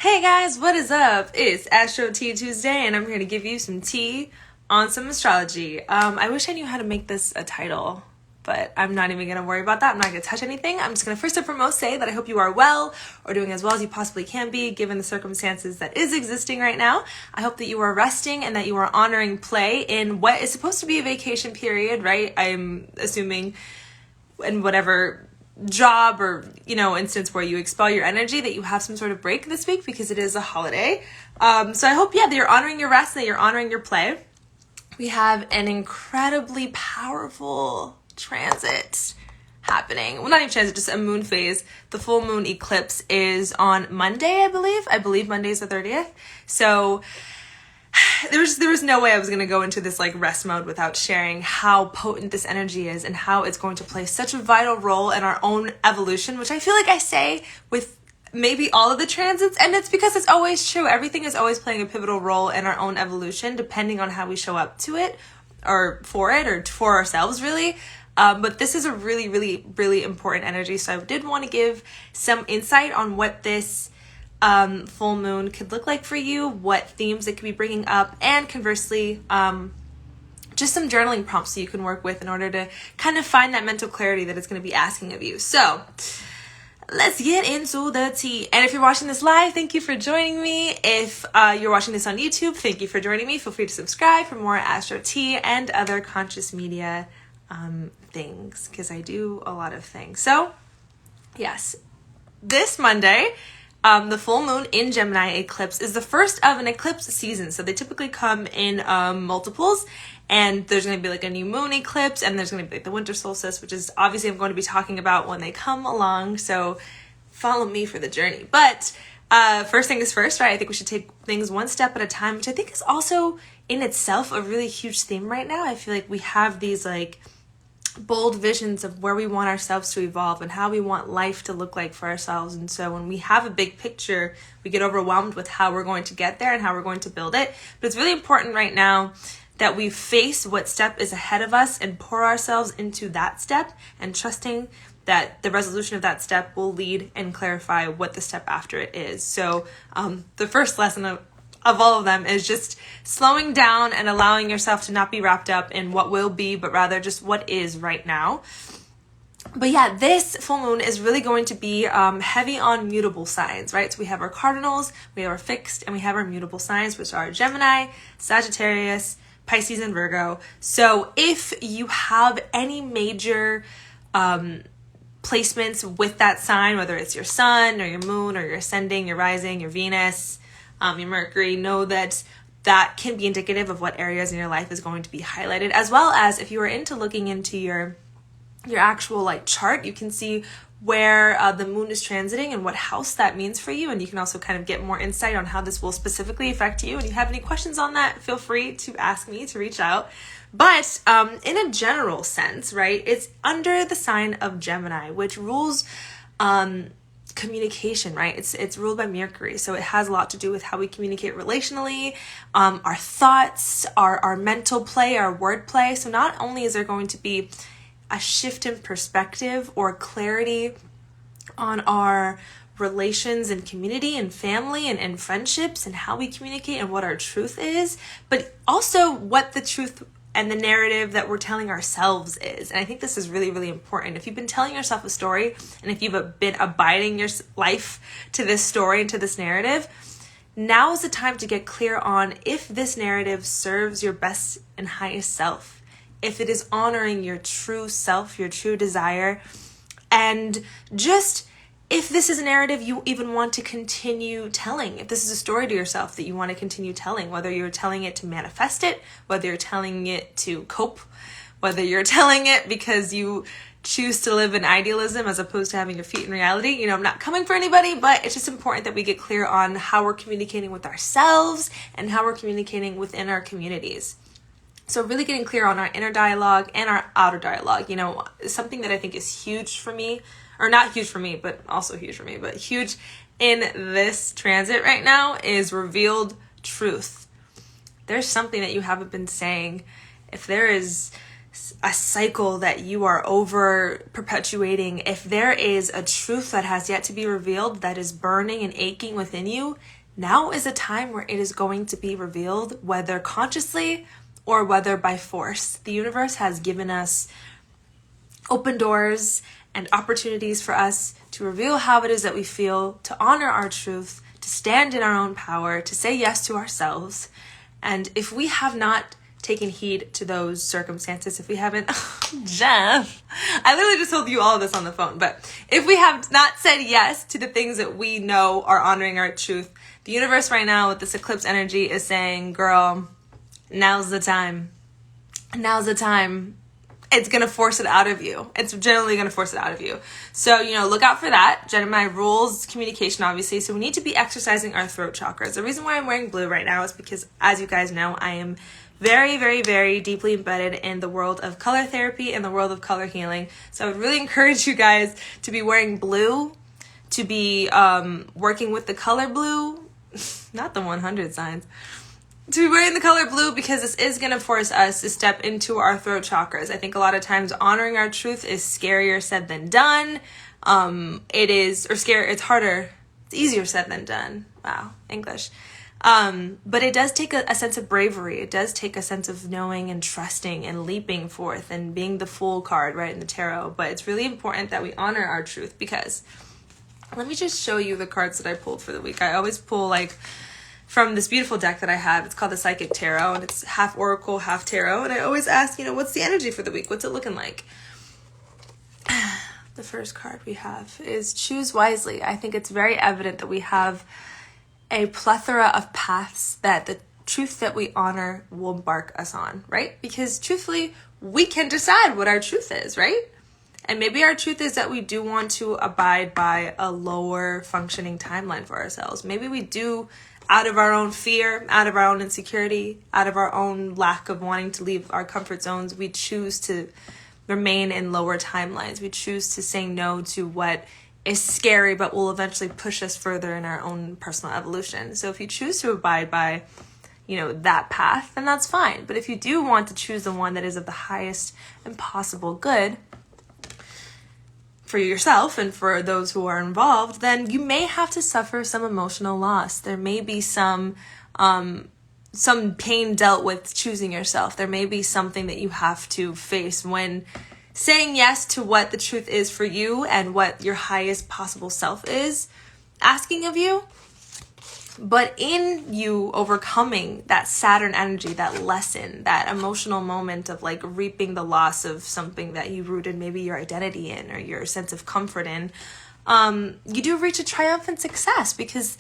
Hey guys, what is up? It's Astro Tea Tuesday and I'm here to give you some tea on some astrology. I wish I knew how to make this a title, but I'm not even going to worry about that. I'm not going to touch anything. I'm just going to first and foremost say that I hope you are well or doing as well as you possibly can be given the circumstances that is existing right now. I hope that you are resting and that you are honoring play in what is supposed to be a vacation period, right? I'm assuming in whatever job or instance where you expel your energy that you have some sort of break this week because it is a holiday. So I hope that you're honoring your rest and that you're honoring your play. We have an incredibly powerful transit happening. Well, not even transit, just a moon phase. The full moon eclipse is on Monday, I believe Monday is the 30th. So there was no way I was going to go into this rest mode without sharing how potent this energy is and how it's going to play such a vital role in our own evolution, which I feel like I say with maybe all of the transits, and it's because it's always true. Everything is always playing a pivotal role in our own evolution depending on how we show up to it or for ourselves, really. But this is a really, really, really important energy. So I did want to give some insight on what this full moon could look like for you, what themes it could be bringing up, and conversely, just some journaling prompts that you can work with in order to kind of find that mental clarity that it's going to be asking of you. So let's get into the tea. And if you're watching this live, thank you for joining me. If you're watching this on YouTube, thank you for joining me. Feel free to subscribe for more Astro Tea and other conscious media things, because I do a lot of things. So yes, this Monday, the full moon in Gemini eclipse is the first of an eclipse season. So they typically come in multiples, and there's going to be a new moon eclipse, and there's going to be the winter solstice, which is obviously I'm going to be talking about when they come along. So follow me for the journey. But first thing is first, right? I think we should take things one step at a time, which I think is also in itself a really huge theme right now. I feel like we have these bold visions of where we want ourselves to evolve and how we want life to look like for ourselves. And so when we have a big picture, we get overwhelmed with how we're going to get there and how we're going to build it. But it's really important right now that we face what step is ahead of us and pour ourselves into that step, and trusting that the resolution of that step will lead and clarify what the step after it is. So the first lesson of all of them is just slowing down and allowing yourself to not be wrapped up in what will be, but rather just what is right now. But yeah, this full moon is really going to be heavy on mutable signs, right? So we have our cardinals, we have our fixed, and we have our mutable signs, which are Gemini, Sagittarius, Pisces, and Virgo. So if you have any major placements with that sign, whether it's your sun or your moon or your ascending, your rising, your Venus, your Mercury, know that that can be indicative of what areas in your life is going to be highlighted, as well as if you are into looking into your actual chart, you can see where the moon is transiting and what house that means for you, and you can also kind of get more insight on how this will specifically affect you. And if you have any questions on that, feel free to ask me, to reach out. But in a general sense, right, it's under the sign of Gemini, which rules communication, right? It's ruled by Mercury, so it has a lot to do with how we communicate relationally, our thoughts, our mental play, our word play. So not only is there going to be a shift in perspective or clarity on our relations and community and family and friendships and how we communicate and what our truth is, but also what the truth and the narrative that we're telling ourselves is. And I think this is really, really important. If you've been telling yourself a story, and if you've been abiding your life to this story and to this narrative, now is the time to get clear on if this narrative serves your best and highest self, if it is honoring your true self, your true desire, and just if this is a narrative you even want to continue telling, if this is a story to yourself that you want to continue telling, whether you're telling it to manifest it, whether you're telling it to cope, whether you're telling it because you choose to live in idealism as opposed to having your feet in reality. I'm not coming for anybody, but it's just important that we get clear on how we're communicating with ourselves and how we're communicating within our communities. So really getting clear on our inner dialogue and our outer dialogue, something that I think is huge for me, or not huge for me, but also huge for me, but huge in this transit right now is revealed truth. There's something that you haven't been saying. If there is a cycle that you are over perpetuating, if there is a truth that has yet to be revealed that is burning and aching within you, now is a time where it is going to be revealed, whether consciously or whether by force. The universe has given us open doors and opportunities for us to reveal how it is that we feel, to honor our truth, to stand in our own power, to say yes to ourselves. And if we have not taken heed to those circumstances, if we haven't, Jeff, I literally just told you all of this on the phone, but if we have not said yes to the things that we know are honoring our truth, the universe right now with this eclipse energy is saying, girl, now's the time. Now's the time. It's going to force it out of you. It's generally going to force it out of you. So, look out for that. Gemini rules communication, obviously. So we need to be exercising our throat chakras. The reason why I'm wearing blue right now is because, as you guys know, I am very, very, very deeply embedded in the world of color therapy and the world of color healing. So I would really encourage you guys to be wearing blue, to be working with the color blue, not the 100 signs, to be wearing the color blue, because this is going to force us to step into our throat chakras. I think a lot of times honoring our truth is scarier said than done. It's harder. It's easier said than done. Wow, English. But it does take a sense of bravery. It does take a sense of knowing and trusting and leaping forth and being the Fool card, right, in the tarot. But it's really important that we honor our truth, because let me just show you the cards that I pulled for the week. I always pull from this beautiful deck that I have. It's called the Psychic Tarot, and it's half Oracle, half Tarot. And I always ask, what's the energy for the week? What's it looking like? The first card we have is Choose Wisely. I think it's very evident that we have a plethora of paths that the truth that we honor will embark us on, right? Because truthfully, we can decide what our truth is, right? And maybe our truth is that we do want to abide by a lower functioning timeline for ourselves. Maybe we do, out of our own fear, out of our own insecurity, out of our own lack of wanting to leave our comfort zones, we choose to remain in lower timelines. We choose to say no to what is scary but will eventually push us further in our own personal evolution. So if you choose to abide by, that path, then that's fine. But if you do want to choose the one that is of the highest and possible good for yourself and for those who are involved, then you may have to suffer some emotional loss. There may be some pain dealt with choosing yourself. There may be something that you have to face when saying yes to what the truth is for you and what your highest possible self is asking of you. But in you overcoming that Saturn energy, that lesson, that emotional moment of reaping the loss of something that you rooted maybe your identity in or your sense of comfort in, you do reach a triumphant success. Because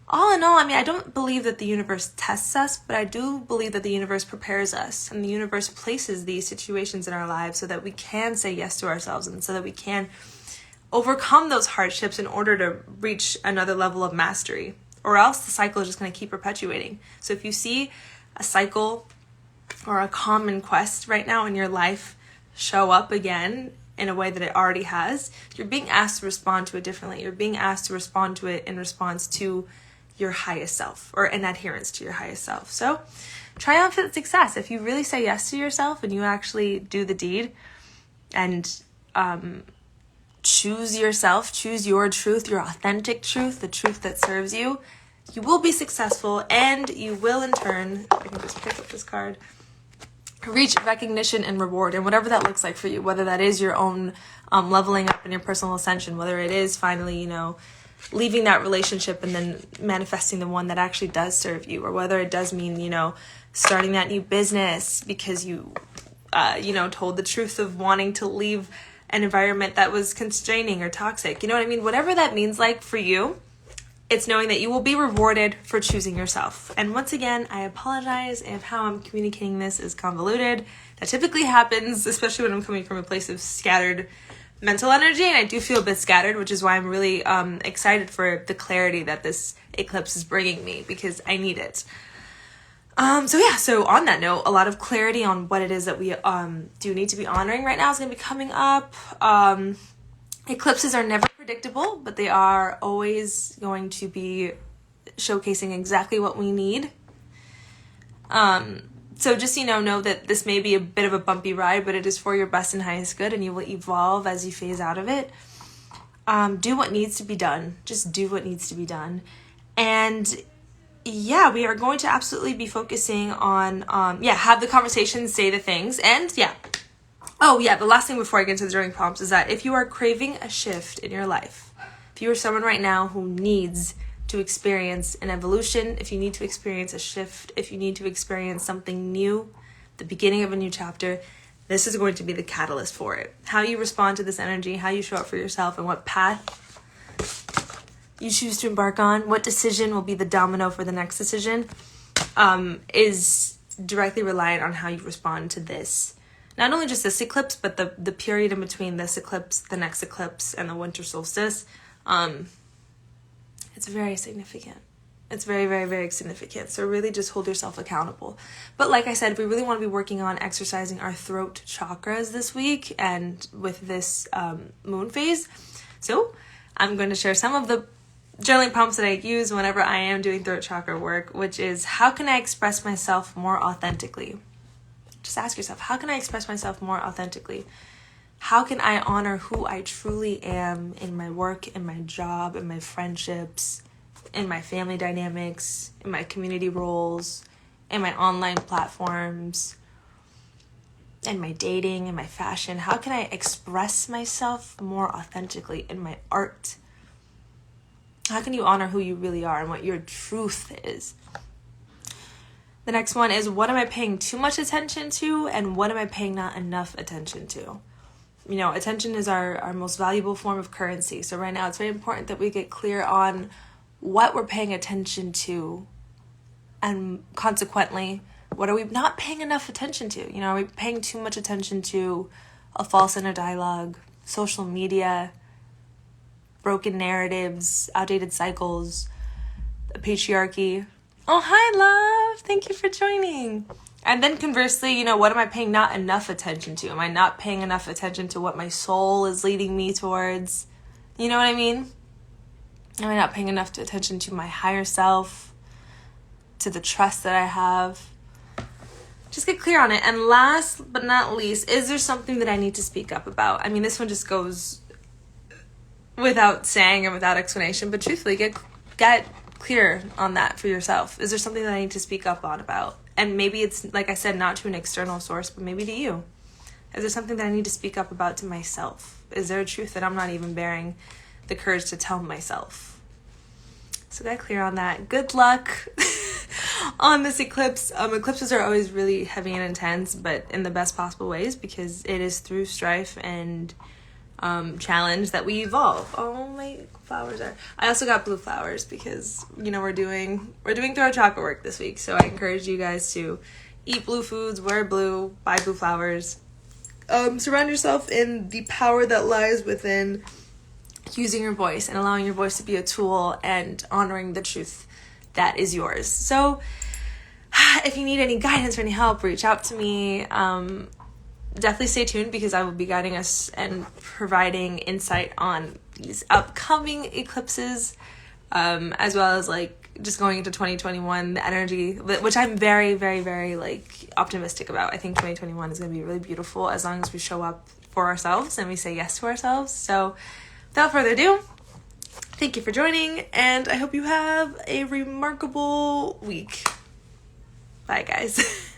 all in all, I don't believe that the universe tests us, but I do believe that the universe prepares us, and the universe places these situations in our lives so that we can say yes to ourselves and so that we can overcome those hardships in order to reach another level of mastery. Or else the cycle is just going to keep perpetuating. So if you see a cycle or a common quest right now in your life show up again in a way that it already has, you're being asked to respond to it differently. You're being asked to respond to it in response to your highest self, or in adherence to your highest self. So triumphant success. If you really say yes to yourself and you actually do the deed and choose yourself, choose your truth, your authentic truth, the truth that serves you, you will be successful, and you will in turn, if I can just pick up this card, reach recognition and reward, and whatever that looks like for you, whether that is your own leveling up in your personal ascension, whether it is finally, leaving that relationship and then manifesting the one that actually does serve you, or whether it does mean, starting that new business because you, told the truth of wanting to leave an environment that was constraining or toxic. You know what I mean? Whatever that means for you, it's knowing that you will be rewarded for choosing yourself. And once again, I apologize if how I'm communicating this is convoluted. That typically happens, especially when I'm coming from a place of scattered mental energy, and I do feel a bit scattered, which is why I'm really excited for the clarity that this eclipse is bringing me, because I need it. So on that note, a lot of clarity on what it is that we do need to be honoring right now is going to be coming up. Eclipses are never predictable, but they are always going to be showcasing exactly what we need. So just, know that this may be a bit of a bumpy ride, but it is for your best and highest good, and you will evolve as you phase out of it. Do what needs to be done. Just do what needs to be done. And yeah, we are going to absolutely be focusing on, have the conversations, say the things, and oh yeah, the last thing before I get into the journaling prompts is that if you are craving a shift in your life, if you are someone right now who needs to experience an evolution, if you need to experience a shift, if you need to experience something new, the beginning of a new chapter, this is going to be the catalyst for it. How you respond to this energy, how you show up for yourself, and what path you choose to embark on, what decision will be the domino for the next decision, is directly reliant on how you respond to this. Not only just this eclipse, but the period in between this eclipse, the next eclipse, and the winter solstice. It's very significant. It's very, very, very significant. So really just hold yourself accountable. But like I said, we really want to be working on exercising our throat chakras this week and with this moon phase. So I'm going to share some of the journaling prompts that I use whenever I am doing throat chakra work, which is, how can I express myself more authentically? Just ask yourself, how can I express myself more authentically? How can I honor who I truly am in my work, in my job, in my friendships, in my family dynamics, in my community roles, in my online platforms, in my dating, in my fashion? How can I express myself more authentically in my art? How can you honor who you really are and what your truth is? The next one is, what am I paying too much attention to and what am I paying not enough attention to? Attention is our most valuable form of currency. So right now it's very important that we get clear on what we're paying attention to, and consequently, what are we not paying enough attention to? Are we paying too much attention to a false inner dialogue, social media, broken narratives, outdated cycles, patriarchy? Oh, hi, love. Thank you for joining. And then conversely, what am I paying not enough attention to? Am I not paying enough attention to what my soul is leading me towards? You know what I mean? Am I not paying enough attention to my higher self, to the trust that I have? Just get clear on it. And last but not least, is there something that I need to speak up about? This one just goes without saying and without explanation, but truthfully, get clear on that for yourself. Is there something that I need to speak up on about? And maybe it's, like I said, not to an external source, but maybe to you. Is there something that I need to speak up about to myself? Is there a truth that I'm not even bearing the courage to tell myself? So get clear on that. Good luck on this eclipse. Eclipses are always really heavy and intense, but in the best possible ways, because it is through strife and challenge that we evolve. Oh, my flowers are. I also got blue flowers because we're doing throat chakra work this week. So I encourage you guys to eat blue foods, wear blue, buy blue flowers. Surround yourself in the power that lies within using your voice and allowing your voice to be a tool and honoring the truth that is yours. So if you need any guidance or any help, reach out to me. Definitely stay tuned because I will be guiding us and providing insight on these upcoming eclipses, as well as just going into 2021, the energy, which I'm very, very, very optimistic about. I think 2021 is going to be really beautiful as long as we show up for ourselves and we say yes to ourselves. So without further ado, thank you for joining, and I hope you have a remarkable week. Bye, guys.